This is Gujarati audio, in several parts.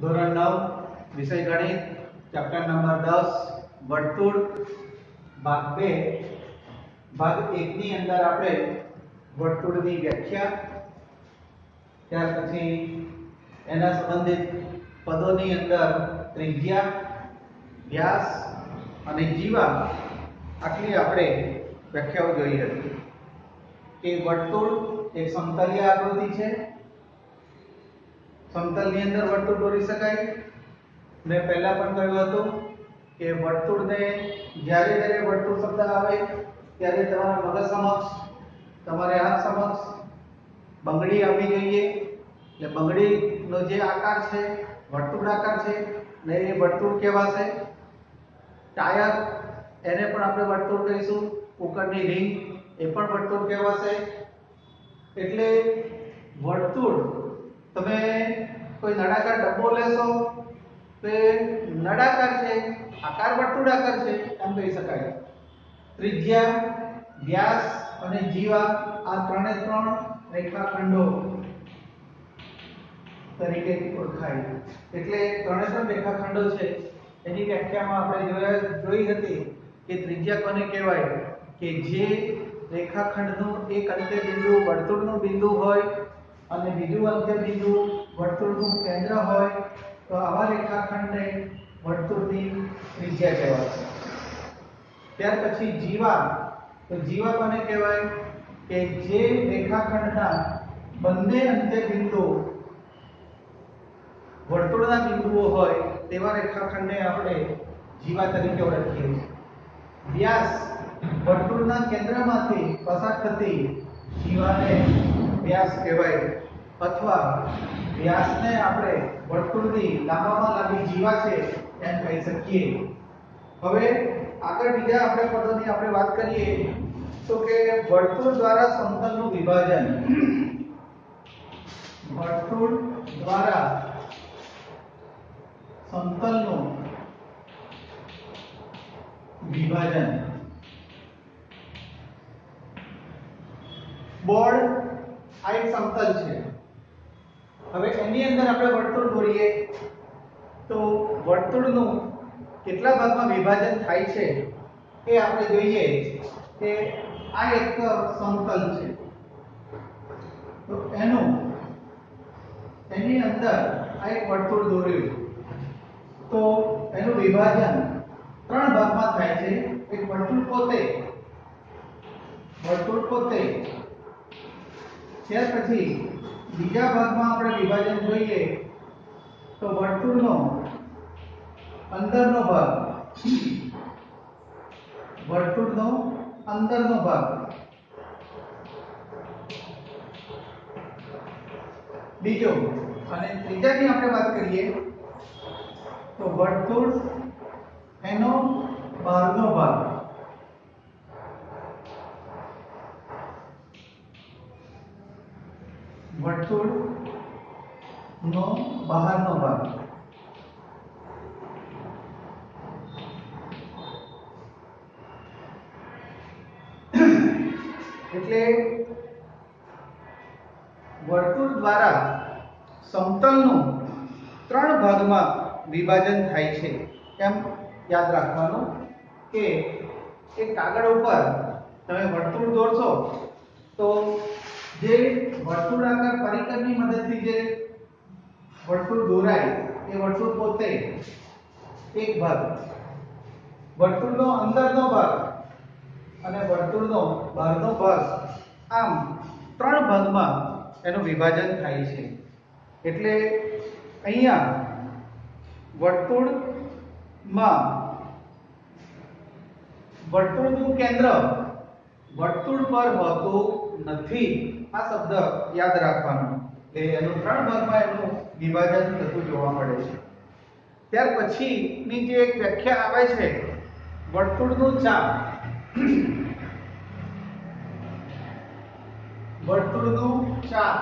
ધોરણ 9 વિષય ગણિત ચેપ્ટર નંબર 10 વર્તુળ ભાગ 2 ભાગ 1 ની અંદર આપણે વર્તુળની વ્યાખ્યા ત્યાર પછી એના સંબંધિત પદોની અંદર ત્રિજ્યા વ્યાસ અને જીવા આટલી આપણે વ્યાખ્યાઓ જોઈ હતી કે વર્તુળ એક સમતલીય આકૃતિ છે। સમતલની અંદર વર્તુળ દોરી શકાય। મેં પહેલા પણ કહ્યું હતું કે વર્તુળને જ્યારે જ્યારે વર્તુળ શબ્દ આવે ત્યારે તમારા મગજ સમક્ષ તમારે આંખ સમક્ષ બંગડી આવવી જોઈએ। એટલે બંગડીનો જે આકાર છે વર્તુળાકાર છે ને એ વર્તુળ કહેવાશે। ટાયર એને પણ આપણે વર્તુળ કહીશું। કુકરની રિંગ એ પણ વર્તુળ કહેવાશે। એટલે વર્તુળ તમે કોઈ નળાકાર ડબ્બો લેશો તો નળાકાર છે, આકાર વર્તુળાકાર છે એમ કહી શકાય। ત્રિજ્યા વ્યાસ અને જીવા આ ત્રણે ત્રણ રેખાખંડો તરીકે ઓળખાય। એટલે ત્રણે ત્રણ રેખાખંડો છે એની વ્યાખ્યામાં આપણે જોઈ હતી કે ત્રિજ્યા કોને કહેવાય કે જે રેખાખંડનું એક અંત્ય બિંદુ વર્તુળનું બિંદુ હોય અને બીજું અંત્ય બિંદુ વર્તુળનું કેન્દ્ર હોય તો આવા રેખાખંડને વર્તુળની ત્રિજ્યા કહેવાય। ત્યાર પછી જીવા, તો જીવા કોને કહેવાય કે જે રેખાખંડના બંને અંત્ય બિંદુ વર્તુળના બિંદુઓ હોય તેવા રેખાખંડને આપણે જીવા તરીકે ઓળખીએ છીએ। વ્યાસ વર્તુળના કેન્દ્રમાંથી પસાર થતી જીવાને વ્યાસ કહેવાય અથવા વ્યાસને આપણે વર્તુળની લાંબામાં લાંબી જીવા છે એમ કહી શકીએ। હવે આગળ બીજા આપણે પદોની આપણે વાત કરીએ તો કે વર્તુળ દ્વારા સમતલનું વિભાજન। વર્તુળ દ્વારા સમતલનું વિભાજન। બોર્ડ આ એક સમતલ છે। હવે એની અંદર આપણે વર્તુળ દોરીએ તો વર્તુળનું કેટલા ભાગમાં વિભાજન થાય છે એ આપણે જોઈએ કે આ એક સમતલ છે તો એની અંદર આ એક વર્તુળ દોર્યું તો એનું વિભાજન ત્રણ ભાગમાં થાય છે। એક વર્તુળ પોતે ત્યાર પછી બીજા ભાગમાં આપણે વિભાજન જોઈએ તો વર્તુળનો અંદરનો ભાગ, બીજો અને ત્રીજાની આપણે વાત કરીએ તો વર્તુળ એનો બહારનો ભાગ। વર્તુળનો બહારનો ભાગ એટલે વર્તુળ દ્વારા સમતલનું ત્રણ ભાગમાં વિભાજન થાય છે એમ યાદ રાખવાનું કે એક કાગળ ઉપર તમે વર્તુળ દોરશો તો જે વર્તુળાકાર પરિકરની મદદથી જે વર્તુળ દોરાય એ વર્તુળ પોતે એક ભાગ, વર્તુળનો અંદરનો ભાગ અને વર્તુળનો બહારનો ભાગ આમ ત્રણ ભાગમાં એનું વિભાજન થાય છે। એટલે અહીંયા વર્તુળનું કેન્દ્ર વર્તુળ પર હોતું નથી આ શબ્દ યાદ રાખવાનો કે એનું ત્રણ ભાગમાં એનું વિભાજન થતું જોવા મળે છે। ત્યાર પછીની જે એક વ્યાખ્યા આવે છે વર્તુળનું ચાપ। વર્તુળનું ચાપ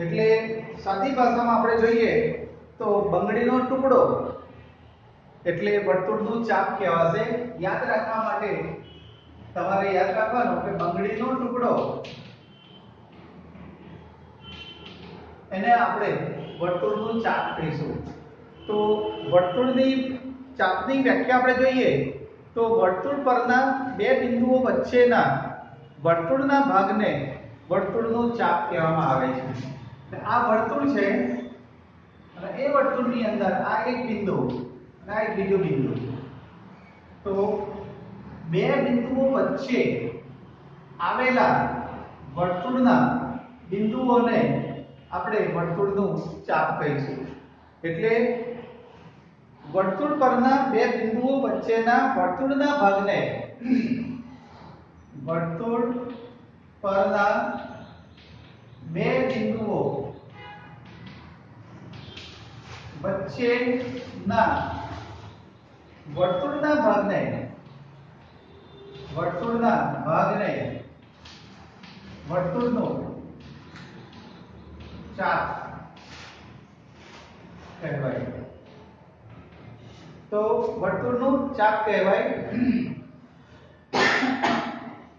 એટલે સાદી ભાષામાં આપણે જોઈએ તો બંગડીનો ટુકડો એટલે વર્તુળનું ચાપ કહેવાશે। યાદ રાખવા માટે તમારે યાદ રાખવાનું કે બંગડીનો ટુકડો એને આપણે વર્તુળનું ચાપ કહીશું. તો વર્તુળની ચાપની વ્યાખ્યા આપણે જોઈએ તો વર્તુળ પરના બે બિંદુઓ વચ્ચેના વર્તુળના ભાગને વર્તુળનું ચાપ કહેવામાં આવે છે. આ વર્તુળ છે અને એ વર્તુળની અંદર આ એક બિંદુ અને આ એક બીજો બિંદુ. તો બે બિંદુઓ વચ્ચે આવેલા વર્તુળના બિંદુઓને આપણે વર્તુળનું ચાપ કહીશું. એટલે વર્તુળ પરના બે બિંદુઓ વચ્ચેના વર્તુળના ભાગને વર્તુળ પરના બે બિંદુઓ વચ્ચેના વર્તુળના ભાગને વર્તુળનું ચાપ કહેવાય. તો વર્તુળનું ચાપ કહેવાય.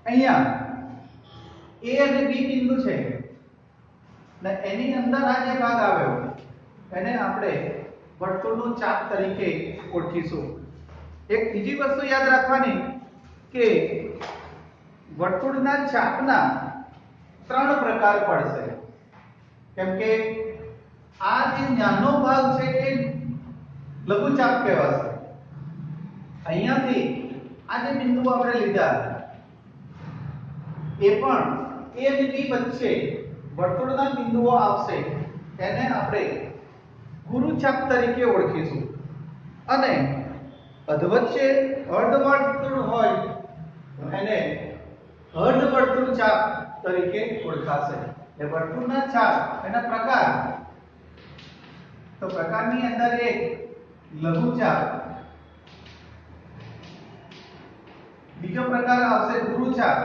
અહીંયા A અને B બિંદુ છે ને એની અંદર આ જે ભાગ આવ્યો એને આપણે વર્તુળનું ચાપ તરીકે ઓળખીશું. એક બીજી વસ્તુ યાદ રાખવાની કે વર્તુળના ચાપના ત્રણ પ્રકાર પડશે. કેમ કે આ જે નાનો ભાગ છે એ લઘુચાપ કહેવાશે. અહીંયાથી આ જે બિંદુ આપણે લીધા એ પણ A અને B વચ્ચે વર્તુળના બિંદુઓ આવશે એને આપણે ગુરુચાપ તરીકે ઓળખીશું. અને અધવચ્ચે અર્ધવર્તુળ હોય એને અર્ધવર્તુળ ચાપ તરીકે ઓળખાશે. એ વર્તુળના ચાપ એના પ્રકાર. તો પ્રકારની અંદર એક લઘુચાપ, બીજો પ્રકાર આવશે ગુરુચાપ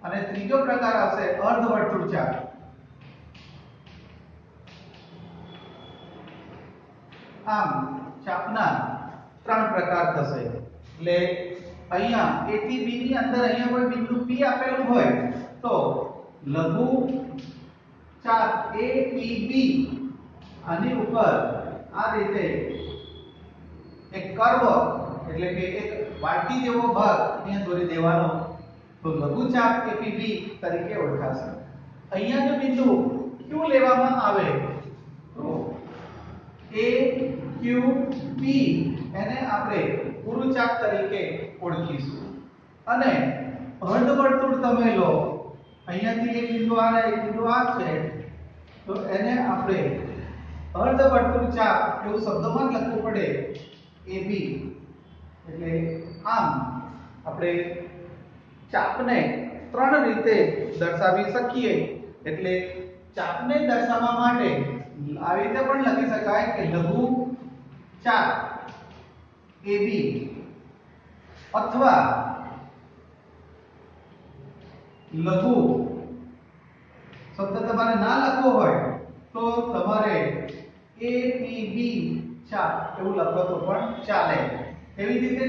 અને ત્રીજો પ્રકાર આવશે અર્ધવર્તુળ ચાપ. આમ ચાપના ત્રણ પ્રકાર થશે. એટલે અહીંયા A થી B ની અંદર અહીંયા કોઈ બિંદુ P આપેલું હોય તો લઘુ ચાપ APB આની ઉપર આ રીતે એક કર્વ એટલે કે એક વાટી જેવો ભાગ અહીંયા દોરી દેવાનો તો લઘુચાપ APB તરીકે ઓળખાશે. અહીંયા જો બિંદુ Q લેવામાં આવે તો AQP એને આપણે ગુરુચાપ તરીકે ઓળખીશું. અને અર્ધવર્તુળ તમે લો, અહીંયાથી એક બિંદુ આ એક બિંદુ આ છે તો એને આપણે અર્ધવર્તુળ ચાપ એવું શબ્દમાં લખવું પડે AB. એટલે આમ આપણે ચાપને ત્રણ રીતે દર્શાવી શકીએ. એટલે ચાપને દર્શાવવા માટે આવી રીતે પણ લખી શકાય કે લઘુ ચાપ AB અથવા લઘુ શબ્દ તમારે ના લખવો હોય તો તમારે APB ચાપ એવું લખો તો પણ ચાલે. એવી રીતે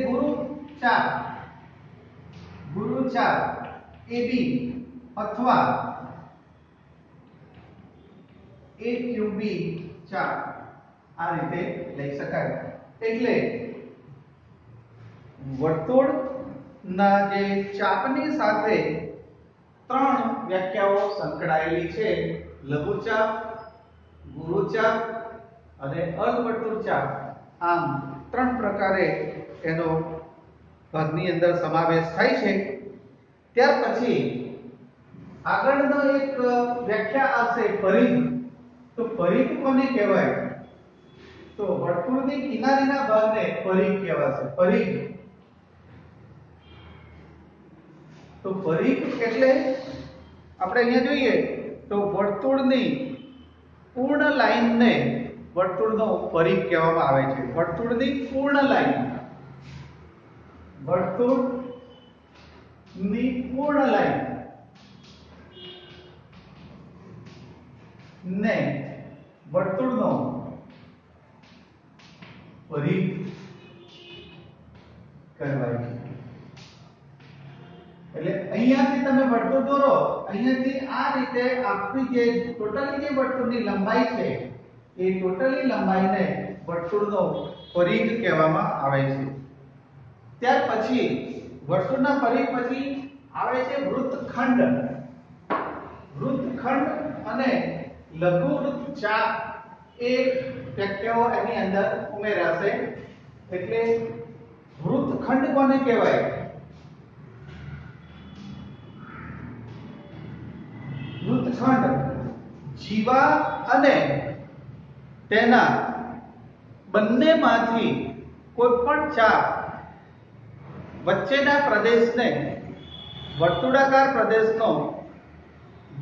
ગુરુચાપ AB અથવા AQB ચાપ આ રીતે લઈ શકાય. એટલે વર્તુળના જે ચાપની સાથે ત્રણ વ્યાખ્યાઓ સંકળાયેલી છે: લઘુચાપ, ગુરુચાપ અને અર્ધવર્તુળ ચાપ. આમ ત્રણ પ્રકારે એનો ભાગની અંદર સમાવેશ થાય છે. ત્યાર પછી આગળનો એક વ્યાખ્યા આવશે પરિઘ. તો પરિઘ કોને કહેવાય? તો વર્તુળની કિનારીના ભાગને પરિઘ કહેવાશે. પરિઘ. તો પરિઘ એટલે આપણે અહીંયા જોઈએ તો વર્તુળની પૂર્ણ લાઈનને વર્તુળનો પરિઘ કહેવામાં આવે છે. વર્તુળની પૂર્ણ લાઈન, વર્તુળની પૂર્ણ લાઈન ને વર્તુળનો પરિઘ કહેવાય છે. એટલે અહીંયાથી તમે વર્તુળ દોરો, અહીંયાથી આ રીતે આખી જે ટોટલી જે વર્તુળની લંબાઈ છે એ ટોટલી લંબાઈને વર્તુળનો પરિઘ કહેવામાં આવે છે. ત્યાર પછી વર્તુળના પરિઘ પછી આવે છે વૃત્તખંડ. વૃત્તખંડ અને લઘુ વૃત્તચાપ એ વ્યાખ્યાઓ એની અંદર ઉમેરાશે. એટલે વૃત્તખંડ કોને કહેવાય? વૃત્તખંડ જીવા અને તેના બંનેમાંથી કોઈ પણ ચાપ વચ્ચેના પ્રદેશને વર્તુળાકાર પ્રદેશનો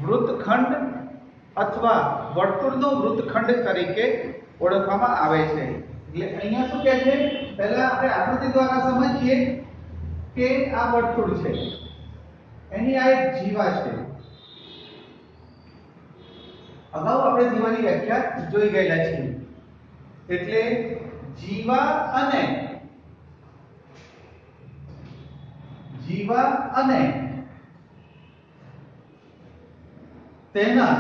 વૃત્તખંડ અથવા વર્તુળનો વૃત્તખંડ તરીકે ઓળખવામાં આવે છે. એટલે અહીંયા શું કહે છે? પહેલા આપણે આકૃતિ દ્વારા સમજીએ કે આ વર્તુળ છે, એની આ એક જીવા છે. અગાઉ આપણે જીવાની વ્યાખ્યા જોઈ ગયેલા છીએ. એટલે જીવા અને તેના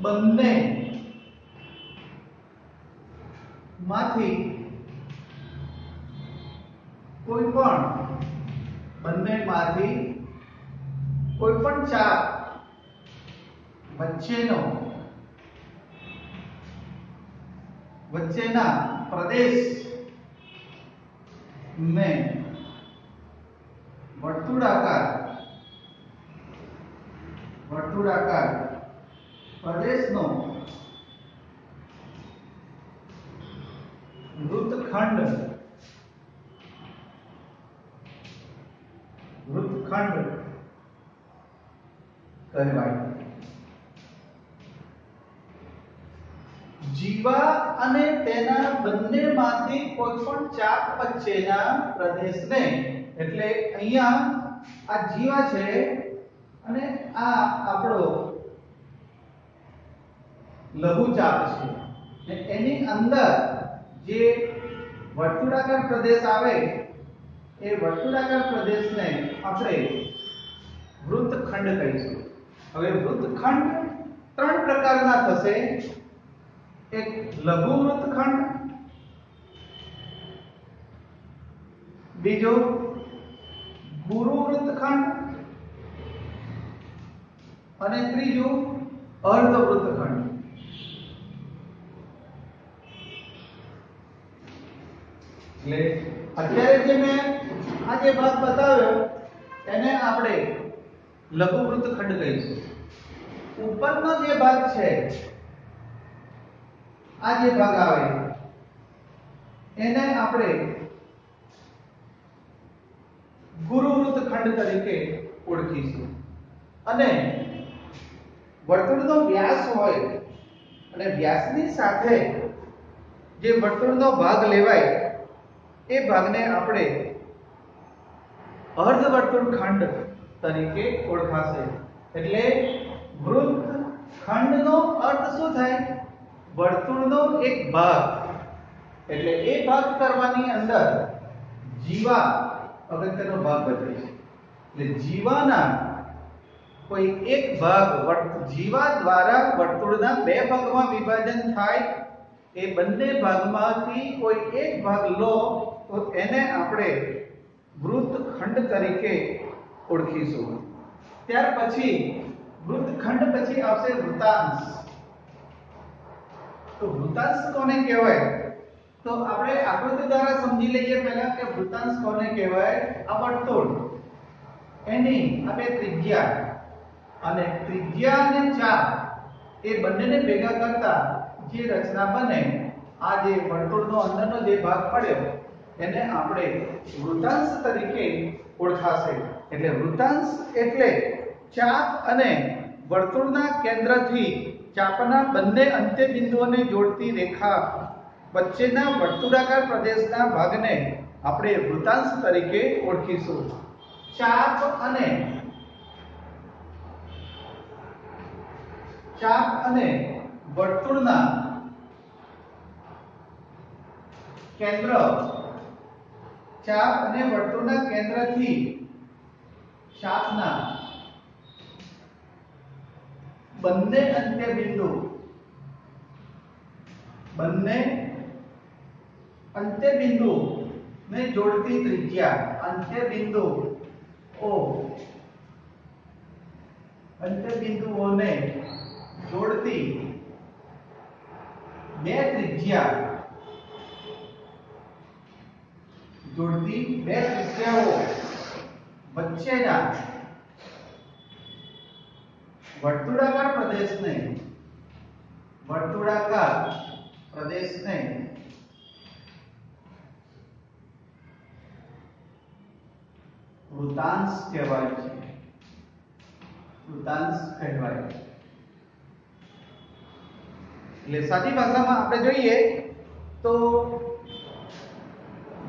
બંને માંથી કોઈ પણ ચાપ વચ્ચેના પ્રદેશ ને વર્તુળાકાર પ્રદેશનો વૃત્તખંડ કહેવાય. જીવા અને તેના બંનેમાંથી કોઈ પણ ચાપ વચ્ચેના પ્રદેશને, એટલે અહીંયા આ જીવા છે અને આ આપણો લઘુચાપ છે, ને એની અંદર જે વર્તુળાકાર પ્રદેશ આવે એ વર્તુળાકાર પ્રદેશને આપણે વૃત્તખંડ કહીશું. હવે વૃત્તખંડ ત્રણ પ્રકારના થશે. એક લઘુ વૃત્તખંડ, બીજો ગુરુ વૃત્તખંડ અને ત્રીજું અર્ધ વૃત્તખંડ. એટલે અત્યારે જે મેં આ જે ભાગ બતાવ્યો એને આપણે લઘુ વૃત્તખંડ કહીશું. ઉપરનો જે ભાગ છે, આ જે ભાગ આવે એને આપણે ગુરુ વૃત્તખંડ તરીકે ઓળખીશું. અને વર્તુળનો વ્યાસ હોય અને વ્યાસની સાથે જે વર્તુળનો ભાગ લેવાય એ ભાગને આપણે અર્ધવર્તુળખંડ તરીકે ઓળખાશે. એટલે વૃત્તખંડનો અર્થ શું થાય? વર્તુળનો એક ભાગ. એટલે એ ભાગ કરવાની અંદર જીવા અગત્યનો ભાગ ભજવે છે. એટલે જીવાના કોઈ એક ભાગ, જીવા દ્વારા વર્તુળના બે ભાગમાં વિભાજન થાય, એ બંને ભાગમાંથી કોઈ એક ભાગ લો તો એને આપણે વૃત્તખંડ તરીકે ઓળખીશું. ત્યાર પછી વૃત્તખંડ પછી આવશે વૃત્તાંશ. તો વૃત્તાંશ કોને કહેવાય? તો આપણે આકૃતિ દ્વારા સમજી લઈએ પહેલા કે વૃત્તાંશ કોને કહેવાય. આ વર્તુળ, એની આપણે ત્રિજ્યા અને ચાપ એ બંનેને ભેગા કરતા જે રચના બને, આ જે વર્તુળનો અંદરનો જે ભાગ પડ્યો એને આપણે વૃત્તાંશ તરીકે ઓળખાશે. એટલે વૃત્તાંશ એટલે ચાપ અને વર્તુળના કેન્દ્રથી ચાપના બંને અંત્ય બિંદુઓને જોડતી રેખા વચ્ચેના વર્તુળાકાર પ્રદેશના ભાગને આપણે વૃત્તાંશ તરીકે ઓળખીશું. ચાપ અને વર્તુળના કેન્દ્રથી ચાપના બંને અંત્યબિંદુ ને જોડતી ત્રિજ્યા અંત્યબિંદુઓને જોડતી બે ત્રિજ્યાઓ વચ્ચેના વર્તુળાકાર પ્રદેશને વૃત્તાંશ કહેવાય છે. એટલે સાદી ભાષામાં આપણે જોઈએ તો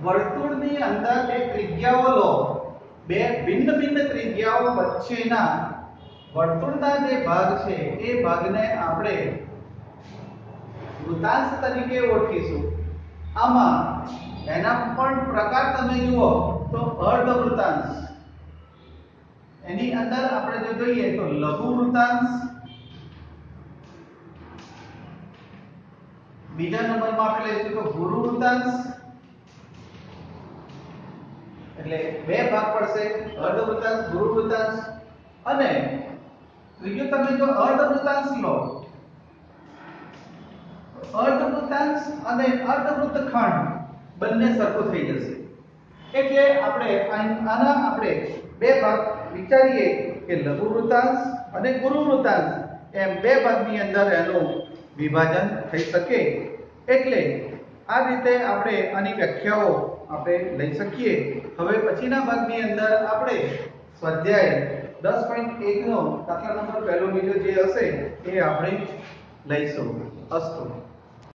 વર્તુળની અંદર બે ત્રિજ્યાઓ લો, બે ભિન્ન ત્રિજ્યાઓ વચ્ચેના વર્તુળના જે ભાગ છે એ ભાગને આપણે વૃત્તાંશ તરીકે ઓળખીશું. આમાં એના પણ પ્રકાર તમે જુઓ તો અર્ધવૃત્તાંશ, એની અંદર આપણે જો જોઈએ તો લઘુ વૃત્તાંશ, બીજા નંબરમાં આપણે લઈશું તો ગુરુ વૃત્તાંશ. એટલે બે ભાગ પડશે, અર્ધવૃત્તાંશ, ગુરુ વૃત્તાંશ. અને ત્રીજું તમે જો અર્ધવૃત્તાંશ લો, અર્ધવૃત્તાંશ અને અર્ધવૃત્તખંડ બંને સરખું થઈ જશે. એટલે આપણે બે ભાગ વિચારીએ કે લઘુ વૃત્તાંશ અને ગુરુ વૃત્તાંશ એમ બે ભાગની અંદર એનું વિભાજન થઈ શકે. એટલે આ રીતે આપણે આની વ્યાખ્યાઓ આપણે લઈ શકીએ. હવે પછીના ભાગની અંદર આપણે સ્વાધ્યાય 10.1 નો દાખલા નંબર પહેલો બીજો જે હશે એ આપણે લઈશું. અસ્તુ.